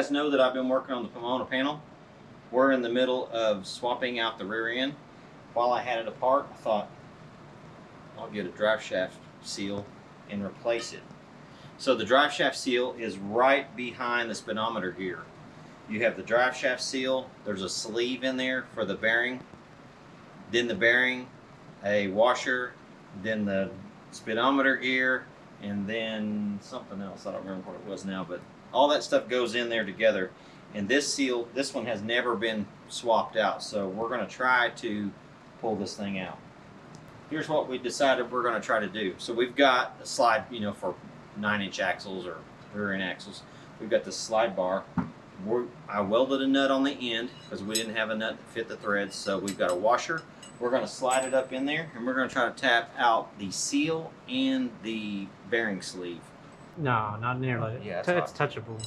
guys know that I've been working on the Pomona panel. We're in the middle of swapping out the rear end. While I had it apart, I thought I'll get a drive shaft seal and replace it. So the drive shaft seal is right behind the speedometer gear. You have the drive shaft seal, there's a sleeve in there for the bearing, then the bearing, a washer, then the speedometer gear, and then something else. I don't remember what it was now, but all that stuff goes in there together. And this seal, this one has never been swapped out, so we're going to try to pull this thing out. Here's what we decided we're going to try to do. So we've got a slide, you know, for 9-inch axles or rear end axles. We've got this slide bar. I welded a nut on the end because we didn't have a nut that fit the threads, so we've got a washer. We're going to slide it up in there, and we're going to try to tap out the seal and the bearing sleeve. No, not nearly. Yeah, it's touchable.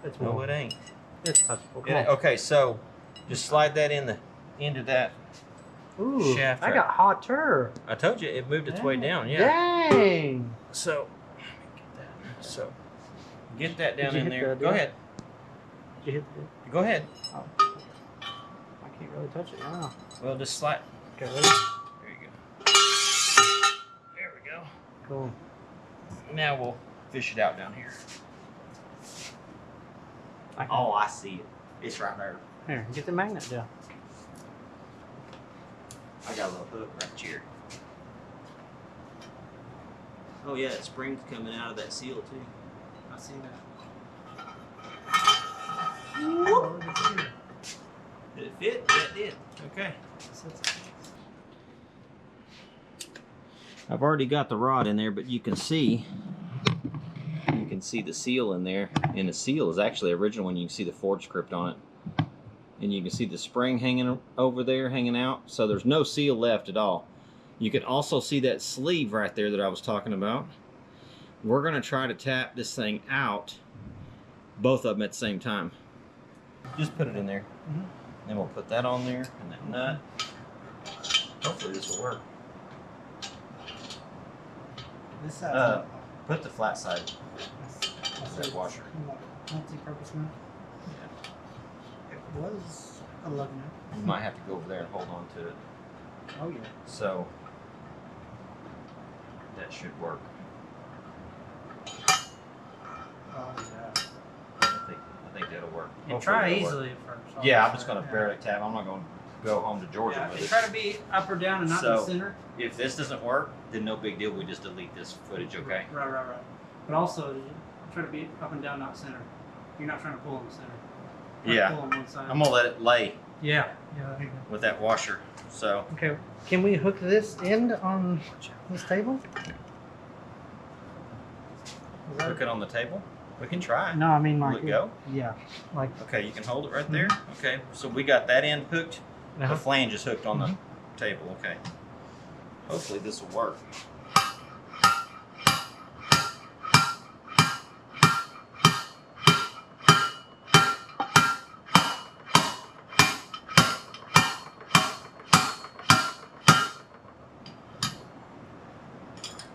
It's no, it ain't. It's touchable. Okay, so just slide that in the into that shaft. I got hotter. I told you it moved its way down. Yeah. Dang. So let me get that. So get that down in there. Go ahead. Did you hit the? Go ahead. Oh. I can't really touch it now. Well, just slide. Okay. There you go. There we go. Cool. Now we'll fish it out down here. Oh, I see it. It's right there. Here, get the magnet down. I got a little hook right here. Oh yeah, that spring's coming out of that seal too. I see that. Whoop. Did it fit? Yeah, it did. Okay. I've already got the rod in there, but you can see the seal in there, and the seal is actually the original one. You can see the Ford script on it, and you can see the spring hanging over there, hanging out. So there's no seal left at all. You can also see that sleeve right there that I was talking about. We're going to try to tap this thing out, both of them at the same time. Just put it in there. Then we'll put that on there and that nut. Hopefully this will work. This side. Put the flat side. That washer. Multi-purpose nut. Yeah. It was a lug nut. You might have to go over there and hold on to it. Oh yeah. So that should work. Oh yeah. I think that'll work. And try easily at first. Yeah, I'm just going to barely tap. I'm not going to go home to Georgia with it. Try to be up or down and not in the center. If this doesn't work, then no big deal. We just delete this footage, okay? Right. But also, try to be up and down, not center. You're not trying to pull in the center. Yeah. Pull on one side. I'm going to let it lay. Yeah. There you go. With that washer. So. Okay. Can we hook this end on this table? Hook it on the table? We can try. No, I mean Will like. it go? Yeah. Like. Okay, you can hold it right there. Okay, so we got that end hooked. The flange is hooked on the table. Okay. Hopefully this will work.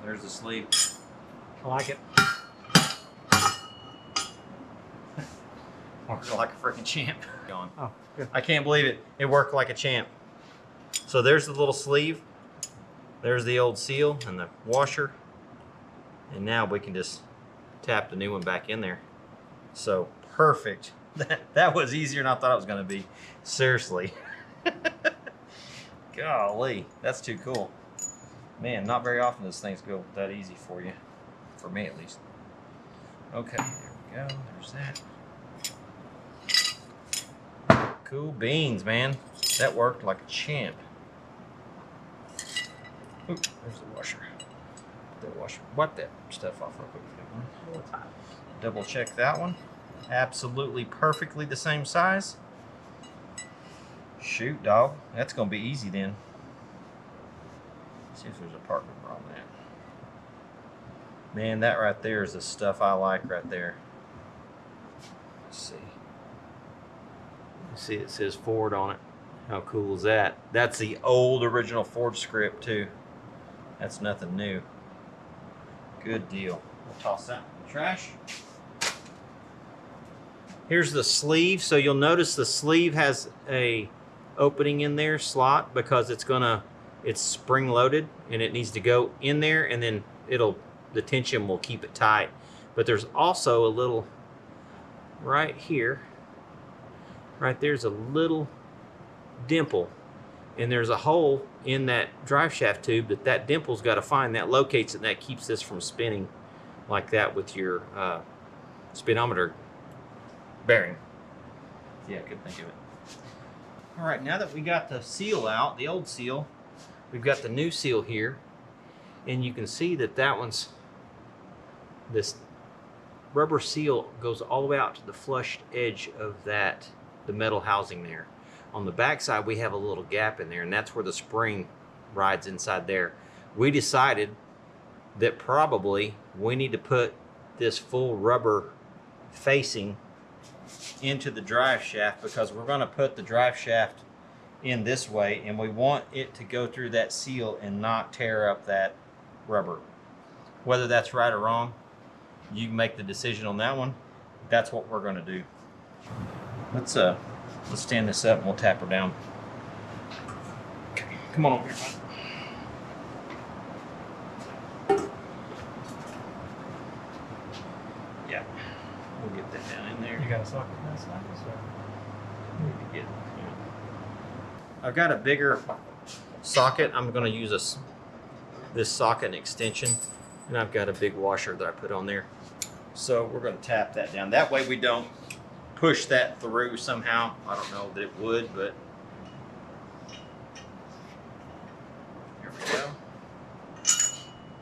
There's the sleeve. I like it. Worked like a freaking champ. Oh, good. I can't believe it. It worked like a champ. So there's the little sleeve. There's the old seal and the washer. And now we can just tap the new one back in there. So perfect. That was easier than I thought it was going to be. Seriously. Golly, that's too cool. Man, not very often those things go that easy for you. For me at least. Okay, there we go. There's that. Cool beans, man. That worked like a champ. Ooh, there's the washer. That washer. Wipe that stuff off real quick. Double check that one. Absolutely perfectly the same size. Shoot, dog. That's gonna be easy then. Let's see if there's a part number on that. Man, that right there is the stuff I like right there. Let's see. See, it says Ford on it. How cool is that? That's the old original Ford script too. That's nothing new. Good deal. We'll toss that in the trash. Here's the sleeve. So you'll notice the sleeve has a opening in there, slot, because it's spring loaded and it needs to go in there, and then the tension will keep it tight. But there's also a little right here, right there's a little dimple, and there's a hole in that drive shaft tube that dimple's got to find. That locates it, and that keeps this from spinning like that with your speedometer bearing. Yeah, I could think of it. All right, now that we got the seal out, the old seal, we've got the new seal here, and you can see that this rubber seal goes all the way out to the flushed edge of the metal housing there. On the back side, we have a little gap in there, and that's where the spring rides inside there. We decided that probably we need to put this full rubber facing into the drive shaft, because we're going to put the drive shaft in this way, and we want it to go through that seal and not tear up that rubber. Whether that's right or wrong, you can make the decision on that one. That's what we're going to do. Let's stand this up and we'll tap her down. Okay, come on over here, bud. Yeah, we'll get that down in there. You got a socket in that side? Yeah. I've got a bigger socket. I'm going to use this socket and extension, and I've got a big washer that I put on there. So we're going to tap that down. That way we don't push that through somehow. I don't know that it would, but here we go.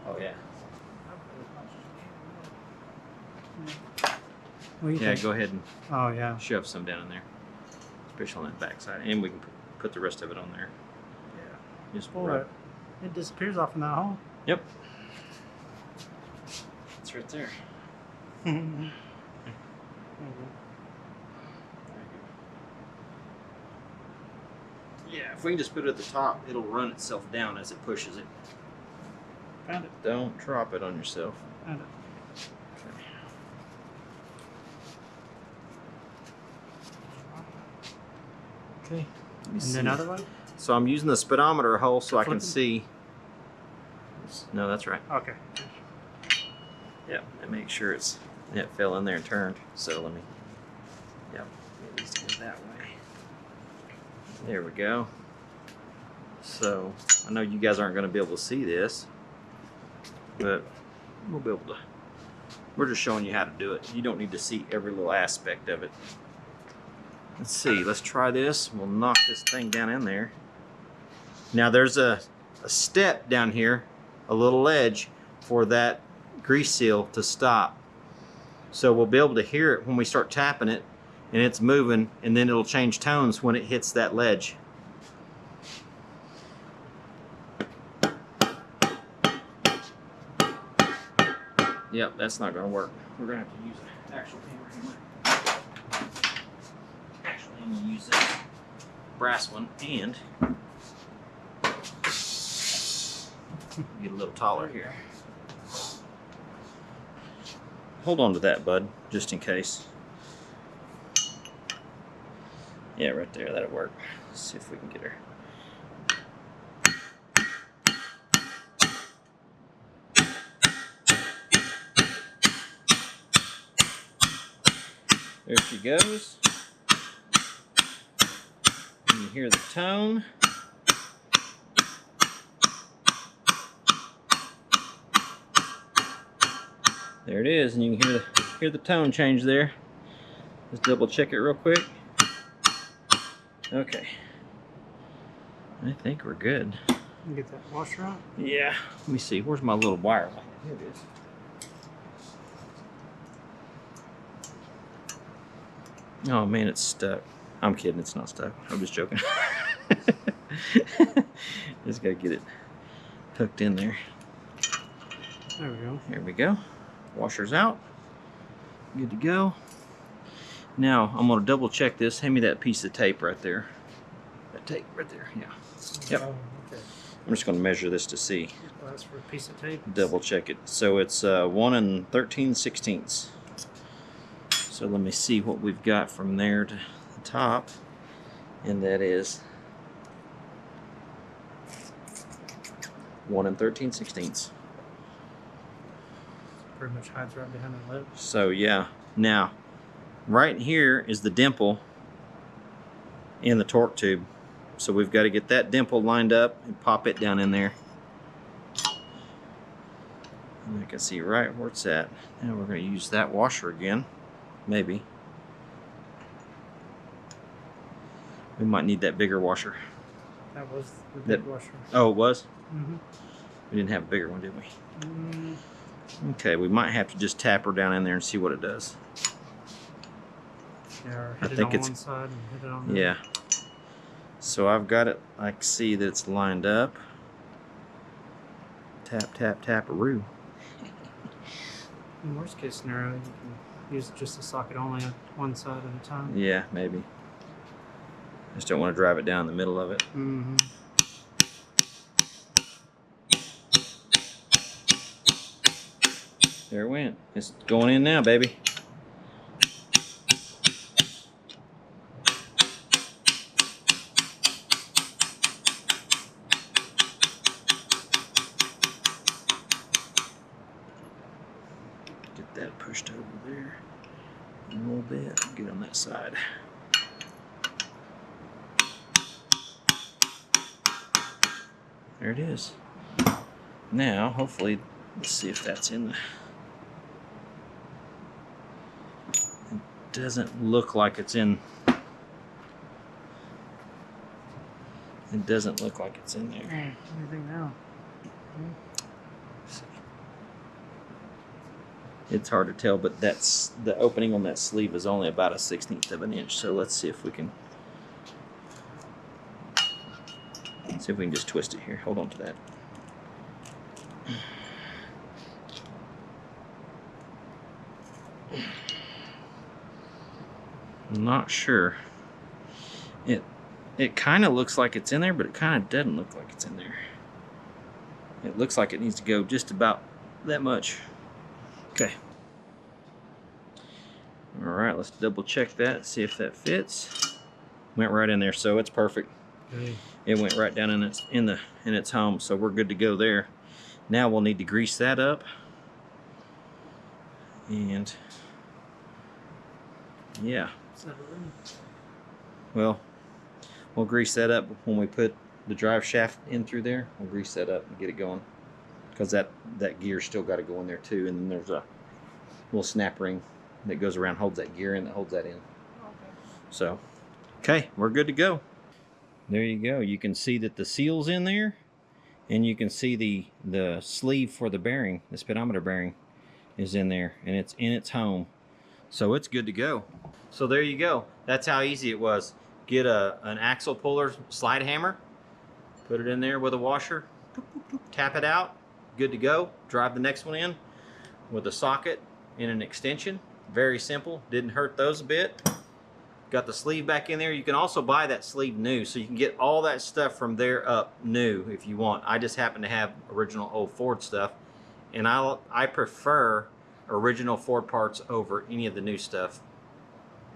Oh yeah. Yeah, go ahead and shove some down in there, especially on that back side, and we can put the rest of it on there. Yeah. Just Well, it disappears off in that hole. Yep. It's right there. Yeah, if we can just put it at the top, it'll run itself down as it pushes it. Found it. Don't drop it on yourself. Found it. Okay. And then another one? So I'm using the speedometer hole so I can see. No, that's right. Okay. Yeah, and make sure it fell in there and turned. So let me, at least go that way. There we go. So I know you guys aren't going to be able to see this, but we'll be able to. We're just showing you how to do it. You don't need to see every little aspect of it. Let's see, let's try this. We'll knock this thing down in there. Now there's a step down here, a little ledge for that grease seal to stop. So we'll be able to hear it when we start tapping it, and it's moving, and then it'll change tones when it hits that ledge. Yep, that's not going to work. We're going to have to use an actual hammer anyway. Actually, I'm going to use this brass one and get a little taller here. Hold on to that, bud, just in case. Yeah, right there, that'll work. Let's see if we can get her. There she goes. You can hear the tone. There it is, and you can hear the tone change there. Just double check it real quick. Okay. I think we're good. Get that washer out? Yeah. Let me see. Where's my little wire? Here it is. Oh man, it's stuck. I'm kidding, it's not stuck. I'm just joking. Just gotta get it hooked in there. There we go. There we go. Washer's out. Good to go. Now I'm gonna double check this. Hand me that piece of tape right there. That tape right there. Yeah. Yep. Oh, okay. I'm just gonna measure this to see. Well, that's for a piece of tape. Double check it. So it's 1 13/16. So let me see what we've got from there to the top, and that is 1 13/16. Pretty much hides right behind the lip. So yeah, now right here is the dimple in the torque tube. So we've got to get that dimple lined up and pop it down in there. And I can see right where it's at. Now we're going to use that washer again, maybe. We might need that bigger washer. That was the big washer. Oh, it was? Mm-hmm. We didn't have a bigger one, did we? Mm. Okay, we might have to just tap her down in there and see what it does. Yeah, or I hit think it on it's, one side and hit it on the yeah. So I've got it, I can see that it's lined up. Tap, tap, tap-a-roo. In worst case scenario, you can use just the socket only on one side at a time. Yeah, maybe. Just don't want to drive it down the middle of it. Mm-hmm. There it went. It's going in now, baby. Get that pushed over there a little bit. Get on that side. There it is. Now, hopefully, let's see if that's in the... It doesn't look like it's in... It doesn't look like it's in there. What do you think now? Let's see. It's hard to tell, but that's the opening on that sleeve is only about 1/16 of an inch. So let's see if we can... See if we can just twist it here. Hold on to that. I'm not sure. It kind of looks like it's in there, but it kind of doesn't look like it's in there. It looks like it needs to go just about that much. Okay. All right, let's double check that, see if that fits. Went right in there, so it's perfect. Okay. It went right down in its home, so we're good to go there. Now we'll need to grease that up, and yeah. Well, we'll grease that up when we put the drive shaft in through there. We'll grease that up and get it going, because that gear's still got to go in there too. And then there's a little snap ring that goes around, holds that gear in, that holds that in. Okay. So, okay, we're good to go. There you go. You can see that the seal's in there, and you can see the sleeve for the bearing, the speedometer bearing, is in there, and it's in its home. So it's good to go. So there you go. That's how easy it was. Get an axle puller slide hammer, put it in there with a washer, tap it out, good to go. Drive the next one in with a socket and an extension. Very simple, didn't hurt those a bit. Got the sleeve back in there. You can also buy that sleeve new, so you can get all that stuff from there up new if you want. I just happen to have original old Ford stuff, and I prefer original Ford parts over any of the new stuff,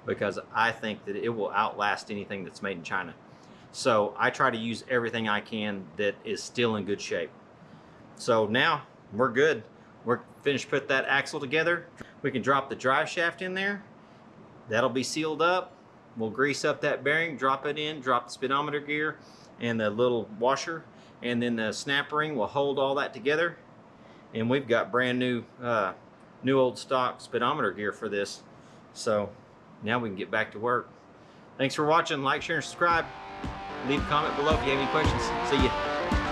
because I think that it will outlast anything that's made in China. So I try to use everything I can that is still in good shape. So now we're good. We're finished put that axle together. We can drop the drive shaft in there. That'll be sealed up. We'll grease up that bearing, drop it in, drop the speedometer gear and the little washer, and then the snap ring will hold all that together. And we've got brand new, new old stock speedometer gear for this. So now we can get back to work. Thanks for watching. Like, share, and subscribe. Leave a comment below if you have any questions. See ya.